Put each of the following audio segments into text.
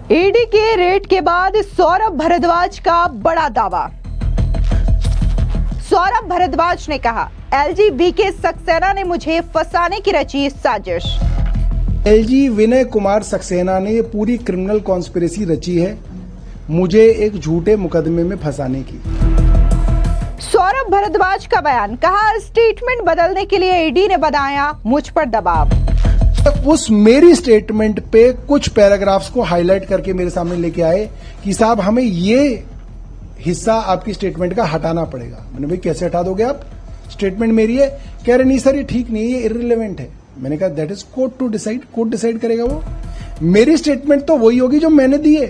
ED के red के बाद सौरभ भारद्वाज का बड़ा दावा। सौरभ भारद्वाज ने कहा, एलजी वीके सक्सेना ने मुझे फंसाने की रची साजिश। एलजी विनय कुमार सक्सेना ने पूरी क्रिमिनल कॉन्स्पिरेसी रची है मुझे एक झूठे मुकदमे में फंसाने की। सौरभ भारद्वाज का बयान, कहा स्टेटमेंट बदलने के लिए ईडी ने बनाया मुझ पर दबाव। उस मेरी स्टेटमेंट पे कुछ पैराग्राफ्स को हाईलाइट करके मेरे सामने लेके आए कि साहब हमें ये हिस्सा आपकी स्टेटमेंट का हटाना पड़ेगा। मैंने भाई कैसे हटा दोगे आप, स्टेटमेंट मेरी है। कह रहे नहीं सर ये ठीक नहीं है, ये इररिलेवेंट है। मैंने कहा that is court to decide, court decide करेगा। वो मेरी स्टेटमेंट तो वही होगी जो मैंने दी है।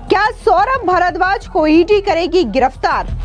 क्या सौरभ भारद्वाज को ईडी करेगी गिरफ्तार?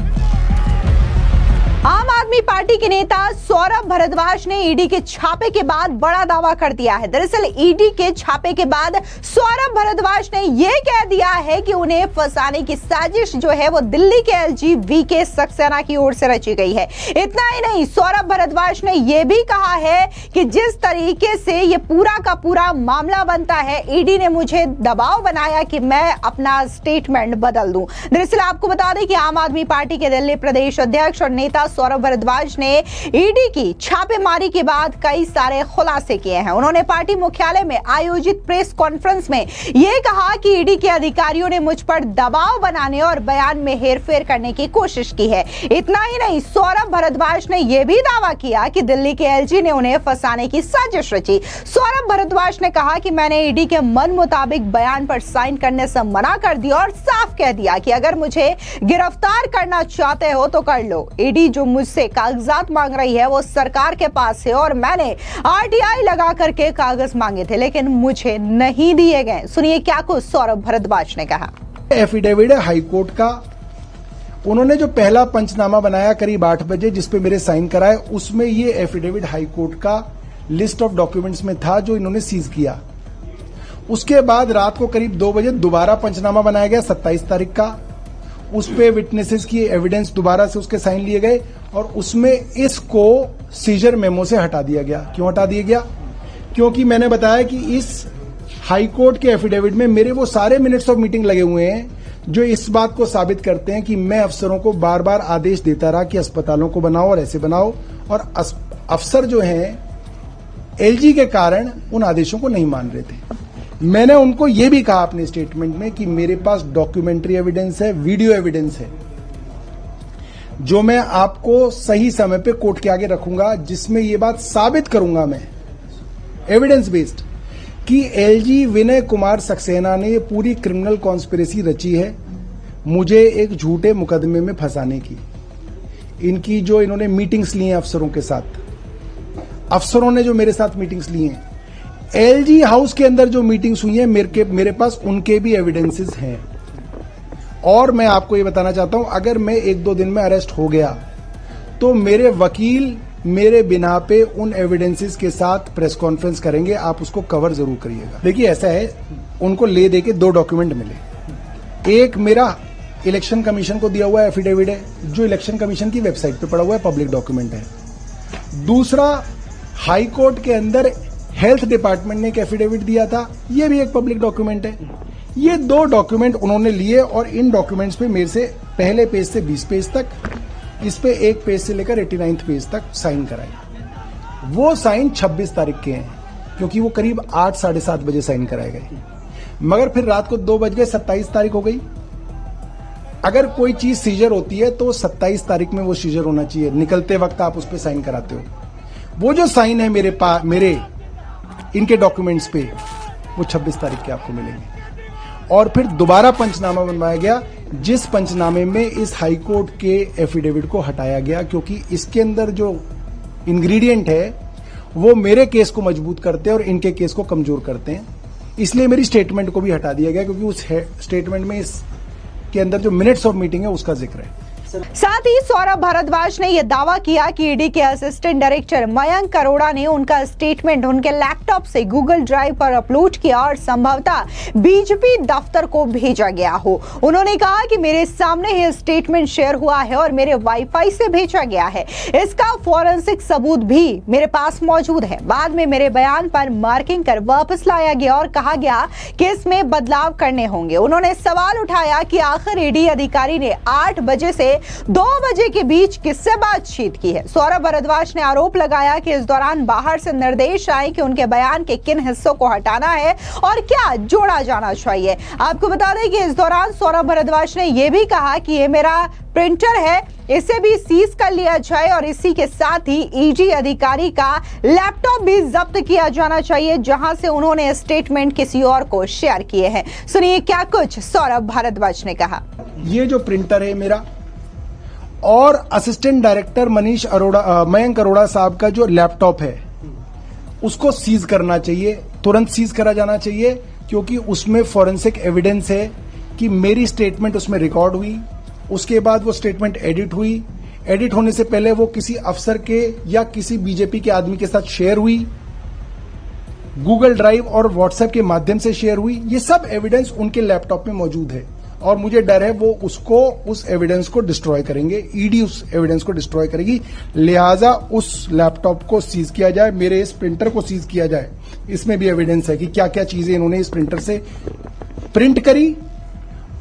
आम आदमी पार्टी के नेता सौरभ भारद्वाज ने ईडी के छापे के बाद बड़ा दावा कर दिया है। दरअसल ईडी के छापे के बाद सौरभ भारद्वाज ने यह कह दिया है कि उन्हें फंसाने की साजिश जो है वो दिल्ली के एलजी वीके सक्सेना की ओर से रची गई है। इतना ही नहीं, सौरभ भारद्वाज ने यह भी कहा है कि जिस तरीके से ये पूरा का पूरा मामला बनता है, ईडी ने मुझे दबाव बनाया कि मैं अपना स्टेटमेंट बदल दूं। दरअसल आपको बता दें कि आम आदमी पार्टी के दिल्ली प्रदेश अध्यक्ष और नेता सौरभ भारद्वाज ने ईडी की छापेमारी के बाद कई सारे खुलासे किए हैं। उन्होंने पार्टी मुख्यालय में आयोजित प्रेस कॉन्फ्रेंस में यह कहा कि ईडी के अधिकारियों ने मुझ पर दबाव बनाने और बयान में हेरफेर करने की कोशिश की है। इतना ही नहीं, सौरभ भारद्वाज ने यह भी दावा किया कि दिल्ली के एलजी ने उन्हें फंसाने की साजिश रची। सौरभ भारद्वाज ने कहा कि मैंने ईडी के मन मुताबिक बयान पर साइन करने से मना कर दिया और साफ कह दिया कि अगर मुझे गिरफ्तार करना चाहते हो तो कर लो। ईडी जो मुझसे कागजात मांग रही है वो सरकार के पास है और मैंने आरटीआई लगा करके कागज मांगे थे लेकिन मुझे नहीं दिए गए। सुनिए क्या कुछ सौरभ भारद्वाज ने कहा। एफिडेविट है हाईकोर्ट का। उन्होंने जो पहला पंचनामा बनाया करीब 8 बजे जिसपे मेरे साइन कराए, उसमें ये एफिडेविट हाईकोर्ट का लिस्ट ऑफ डॉक्यूमेंट्स में था जो इन्होंने सीज किया। उसके बाद रात को करीब 2 बजे दोबारा पंचनामा बनाया गया 27 तारीख का। उस पे विटनेसेस की एविडेंस दोबारा से उसके साइन लिए गए और उसमें इसको सीजर मेमो से हटा दिया गया। क्यों हटा दिया गया? क्योंकि मैंने बताया कि इस हाईकोर्ट के एफिडेविट में मेरे वो सारे मिनट्स ऑफ मीटिंग लगे हुए हैं जो इस बात को साबित करते हैं कि मैं अफसरों को बार बार आदेश देता रहा कि अस्पतालों को बनाओ और ऐसे बनाओ, और अफसर जो हैं एलजी के कारण उन आदेशों को नहीं मान रहे थे। मैंने उनको यह भी कहा अपने स्टेटमेंट में कि मेरे पास डॉक्यूमेंट्री एविडेंस है, वीडियो एविडेंस है, जो मैं आपको सही समय पे कोर्ट के आगे रखूंगा, जिसमें यह बात साबित करूंगा मैं एविडेंस बेस्ड कि एलजी विनय कुमार सक्सेना ने पूरी क्रिमिनल कॉन्स्पिरेसी रची है मुझे एक झूठे मुकदमे में फंसाने की। इनकी जो इन्होंने मीटिंग्स ली हैं अफसरों के साथ, अफसरों ने जो मेरे साथ मीटिंग्स ली हैं, एलजी हाउस के अंदर जो मीटिंग्स हुई हैं, मेरे पास उनके भी एविडेंसेस हैं। और मैं आपको ये बताना चाहता हूं, अगर मैं 1-2 दिन में अरेस्ट हो गया तो मेरे वकील मेरे बिना पे उन एविडेंसेस के साथ प्रेस कॉन्फ्रेंस करेंगे, आप उसको कवर जरूर करिएगा। देखिए ऐसा है, उनको ले दे के 2 डॉक्यूमेंट मिले। एक मेरा इलेक्शन कमीशन को दिया हुआ एफिडेविट है जो इलेक्शन कमीशन की वेबसाइट पे पड़ा हुआ है, पब्लिक डॉक्यूमेंट है। दूसरा हाई कोर्ट के अंदर हेल्थ डिपार्टमेंट ने एक एफिडेविट दिया था, ये भी एक पब्लिक डॉक्यूमेंट है। ये 2 डॉक्यूमेंट उन्होंने लिए और इन डॉक्यूमेंट्स पे मेरे से पहले पेज से 20 पेज तक, इस पे 1 पेज से लेकर 89 पेज तक साइन कराए। वो साइन 26 तारीख के हैं क्योंकि वो करीब 8 साढ़े 7 बजे साइन कराए गए, मगर फिर रात को 2 बज गए, 27 तारीख हो गई। अगर कोई चीज सीजर होती है तो 27 तारीख में वो सीजर होना चाहिए, निकलते वक्त आप उस पर साइन कराते हो। वो जो साइन है मेरे इनके डॉक्यूमेंट्स पे, वो 26 तारीख के आपको मिलेंगे। और फिर दोबारा पंचनामा बनवाया गया जिस पंचनामे में इस हाईकोर्ट के एफिडेविट को हटाया गया क्योंकि इसके अंदर जो इंग्रेडिएंट है वो मेरे केस को मजबूत करते हैं और इनके केस को कमजोर करते हैं। इसलिए मेरी स्टेटमेंट को भी हटा दिया गया क्योंकि उस स्टेटमेंट में इसके अंदर जो मिनट्स ऑफ मीटिंग है उसका जिक्र है। साथ ही सौरभ भारद्वाज ने यह दावा किया कि ईडी के असिस्टेंट डायरेक्टर मयंक अरोड़ा ने उनका स्टेटमेंट उनके लैपटॉप से गूगल ड्राइव पर अपलोड किया और संभवतः बीजेपी दफ्तर को भेजा गया हो। उन्होंने कहा कि मेरे सामने यह स्टेटमेंट शेयर हुआ है और मेरे वाईफाई से भेजा गया है। इसका फॉरेंसिक सबूत भी मेरे पास मौजूद है। बाद में मेरे बयान पर मार्किंग कर वापस लाया गया और कहा गया कि इसमें बदलाव करने होंगे। उन्होंने सवाल उठाया कि आखिर ईडी अधिकारी ने 8 बजे से 2 बजे के बीच किससे बातचीत की है। सौरभ भारद्वाज ने आरोप लगाया कि इस दौरान बाहर से निर्देश आए कि उनके बयान के किन हिस्सों को हटाना है और क्या जोड़ा जाना चाहिए। आपको बता दें कि इस दौरान सौरभ भारद्वाज ने यह भी कहा कि ये मेरा प्रिंटर है, इसे भी सीज कर लिया जाए और इसी के साथ ही ईडी अधिकारी का लैपटॉप भी जब्त किया जाना चाहिए जहां से उन्होंने स्टेटमेंट किसी और को शेयर किए हैं। सुनिए क्या कुछ सौरभ भारद्वाज ने कहा। ये जो प्रिंटर है मेरा और असिस्टेंट डायरेक्टर मयंक अरोड़ा साहब का जो लैपटॉप है उसको सीज करना चाहिए, तुरंत सीज करा जाना चाहिए, क्योंकि उसमें फॉरेंसिक एविडेंस है कि मेरी स्टेटमेंट उसमें रिकॉर्ड हुई। उसके बाद वो स्टेटमेंट एडिट हुई, एडिट होने से पहले वो किसी अफसर के या किसी बीजेपी के आदमी के साथ शेयर हुई, गूगल ड्राइव और व्हाट्सएप के माध्यम से शेयर हुई। ये सब एविडेंस उनके लैपटॉप में मौजूद है और मुझे डर है वो उस एविडेंस को डिस्ट्रॉय करेंगे, ईडी उस एविडेंस को डिस्ट्रॉय करेगी। लिहाजा उस लैपटॉप को सीज किया जाए, मेरे इस प्रिंटर को सीज किया जाए। इसमें भी एविडेंस है कि क्या क्या चीजें इन्होंने इस प्रिंटर से प्रिंट करी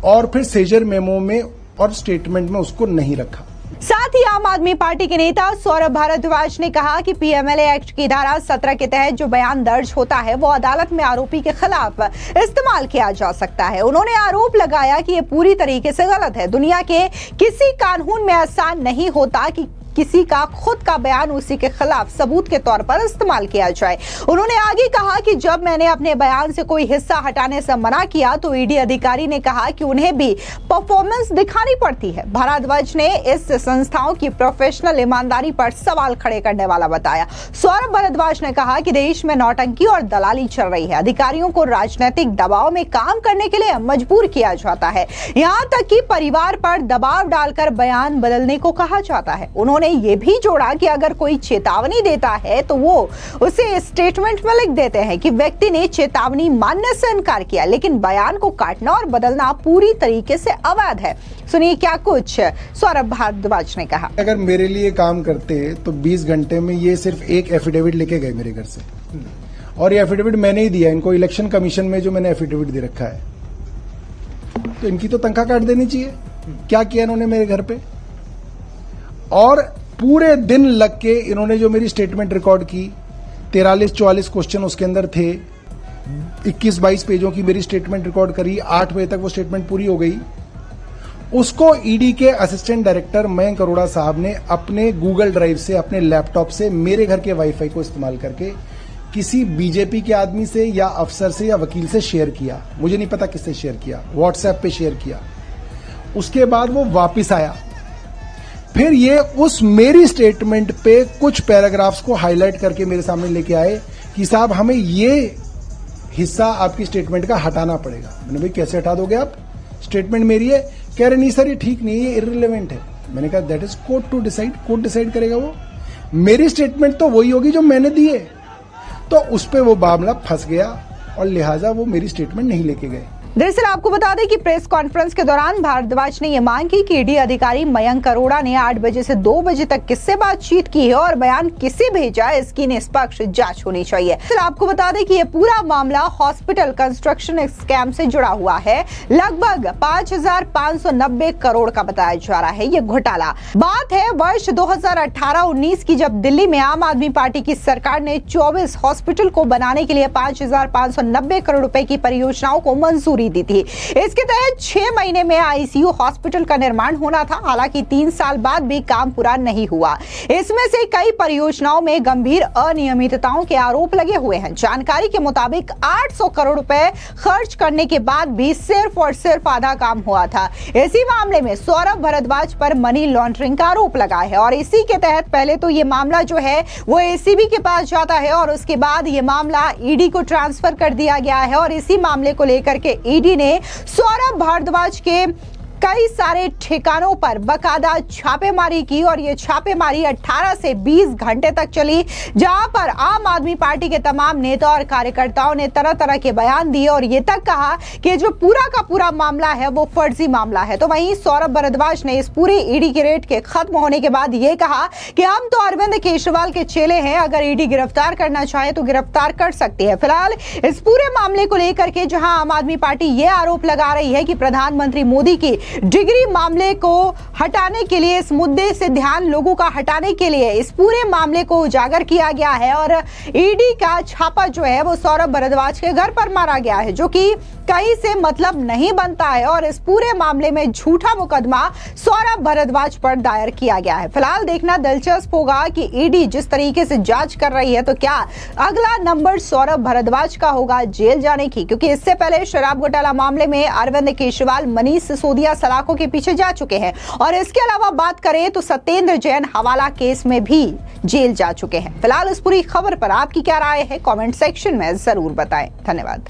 और फिर सेजर मेमो में और स्टेटमेंट में उसको नहीं रखा। साथ ही आम आदमी पार्टी के नेता सौरभ भारद्वाज ने कहा कि पीएमएलए एक्ट की धारा 17 के तहत जो बयान दर्ज होता है वो अदालत में आरोपी के खिलाफ इस्तेमाल किया जा सकता है। उन्होंने आरोप लगाया कि ये पूरी तरीके से गलत है। दुनिया के किसी कानून में ऐसा नहीं होता कि किसी का खुद का बयान उसी के खिलाफ सबूत के तौर पर इस्तेमाल किया जाए। उन्होंने आगे कहा कि जब मैंने अपने बयान से कोई हिस्सा हटाने से मना किया तो ईडी अधिकारी ने कहा कि उन्हें भी परफॉर्मेंस दिखानी पड़ती है। भारद्वाज ने इस संस्थाओं की प्रोफेशनल ईमानदारी पर सवाल खड़े करने वाला बताया। सौरभ भारद्वाज ने कहा कि देश में नौटंकी और दलाली चल रही है। अधिकारियों को राजनीतिक दबाव में काम करने के लिए मजबूर किया जाता है, यहाँ तक कि परिवार पर दबाव डालकर बयान बदलने को कहा जाता है। उन्होंने ये भी जोड़ा कि अगर कोई चेतावनी देता है तो वो उसे स्टेटमेंट में लिख देते हैं कि व्यक्ति ने चेतावनी मानने से इनकार किया, लेकिन बयान को काटना और बदलना पूरी तरीके से अवैध है। सुनिए क्या कुछ सौरभ भारद्वाज ने कहा। अगर मेरे लिए काम करते तो 20 घंटे में ये सिर्फ एक एफिडेविट लेके गए मेरे घर से, और ये एफिडेविट मैंने ही दिया इनको। इलेक्शन कमीशन में जो मैंने एफिडेविट दे रखा है, तो इनकी तो तनख्वाह काट देनी चाहिए। क्या किया इन्होंने मेरे घर पे, और पूरे दिन लग के इन्होंने जो मेरी स्टेटमेंट रिकॉर्ड की, 43-44 क्वेश्चन उसके अंदर थे, 21-22 पेजों की मेरी स्टेटमेंट रिकॉर्ड करी। 8 बजे तक वो स्टेटमेंट पूरी हो गई। उसको ईडी के असिस्टेंट डायरेक्टर मयंक अरोड़ा साहब ने अपने गूगल ड्राइव से, अपने लैपटॉप से, मेरे घर के वाईफाई को इस्तेमाल करके किसी बीजेपी के आदमी से या अफसर से या वकील से शेयर किया। मुझे नहीं पता किससे शेयर किया, व्हाट्सएप पे शेयर किया। उसके बाद वो वापिस आया, फिर ये उस मेरी स्टेटमेंट पे कुछ पैराग्राफ्स को हाईलाइट करके मेरे सामने लेके आए कि साहब हमें ये हिस्सा आपकी स्टेटमेंट का हटाना पड़ेगा। मैंने भाई कैसे हटा दोगे आप, स्टेटमेंट मेरी है। कह रहे नहीं सर ये ठीक नहीं है, ये इररिलेवेंट है। मैंने कहा that is court to decide, court decide करेगा। वो मेरी स्टेटमेंट तो वही होगी जो मैंने दी है। तो उस पर वो मामला फंस गया और लिहाजा वो मेरी स्टेटमेंट नहीं लेके गए। दरअसल आपको बता दें कि प्रेस कॉन्फ्रेंस के दौरान भारद्वाज ने यह मांग की कि ईडी अधिकारी मयंक अरोड़ा ने 8 बजे से 2 बजे तक किससे बातचीत की है और बयान किसे भेजा, इसकी निष्पक्ष जांच होनी चाहिए। फिर आपको बता दें कि यह पूरा मामला हॉस्पिटल कंस्ट्रक्शन स्कैम से जुड़ा हुआ है। लगभग 5,590 करोड़ का बताया जा रहा है ये घोटाला। बात है वर्ष 2018-19 की, जब दिल्ली में आम आदमी पार्टी की सरकार ने 24 हॉस्पिटल को बनाने के लिए 5,590 करोड़ रुपए की परियोजनाओं को मंजूरी दी थी। इसके तहत 6 महीने में आईसीयू हॉस्पिटल का निर्माण होना था। हालांकि 3 साल बाद भी काम पूरा नहीं हुआ। इसमें से कई परियोजनाओं में गंभीर अनियमितताओं के आरोप लगे हुए हैं। जानकारी के मुताबिक 800 करोड़ रुपए खर्च करने के बाद भी सिर्फ और सिर्फ आधा काम हुआ था। इसी मामले में सौरभ भारद्वाज पर मनी लॉन्ड्रिंग का आरोप लगा है और इसी के तहत पहले तो ये मामला जो है वो एसीबी के पास जाता है और उसके बाद ये मामला ईडी को ट्रांसफर कर दिया गया है और इसी मामले को लेकर के ईडी ने सौरभ भारद्वाज के कई सारे ठिकानों पर बकायदा छापेमारी की और ये छापेमारी 18 से 20 घंटे तक चली, जहां पर आम आदमी पार्टी के तमाम नेता और कार्यकर्ताओं ने तरह तरह के बयान दिए और ये तक कहा कि जो पूरा का पूरा मामला है वो फर्जी मामला है। तो वहीं सौरभ भारद्वाज ने इस पूरे ईडी के रेड के खत्म होने के बाद ये कहा कि हम तो अरविंद केजरीवाल के चेले हैं, अगर ईडी गिरफ्तार करना चाहे तो गिरफ्तार कर सकती है। फिलहाल इस पूरे मामले को लेकर के जहां आम आदमी पार्टी ये आरोप लगा रही है कि प्रधानमंत्री मोदी की डिग्री मामले को हटाने के लिए, इस मुद्दे से ध्यान लोगों का हटाने के लिए इस पूरे मामले को उजागर किया गया है और ईडी का छापा जो है वो सौरभ भारद्वाज के घर पर मारा गया है, जो कि कहीं से मतलब नहीं बनता है और इस पूरे मामले में झूठा मुकदमा सौरभ भारद्वाज पर दायर किया गया है। फिलहाल देखना दिलचस्प होगा कि ईडी जिस तरीके से जांच कर रही है तो क्या अगला नंबर सौरभ भारद्वाज का होगा जेल जाने की, क्योंकि इससे पहले शराब घोटाला मामले में अरविंद केजरीवाल मनीष सिसोदिया सलाखों के पीछे जा चुके हैं और इसके अलावा बात करें तो सत्येंद्र जैन हवाला केस में भी जेल जा चुके हैं। फिलहाल इस पूरी खबर पर आपकी क्या राय है, कमेंट सेक्शन में जरूर बताएं। धन्यवाद।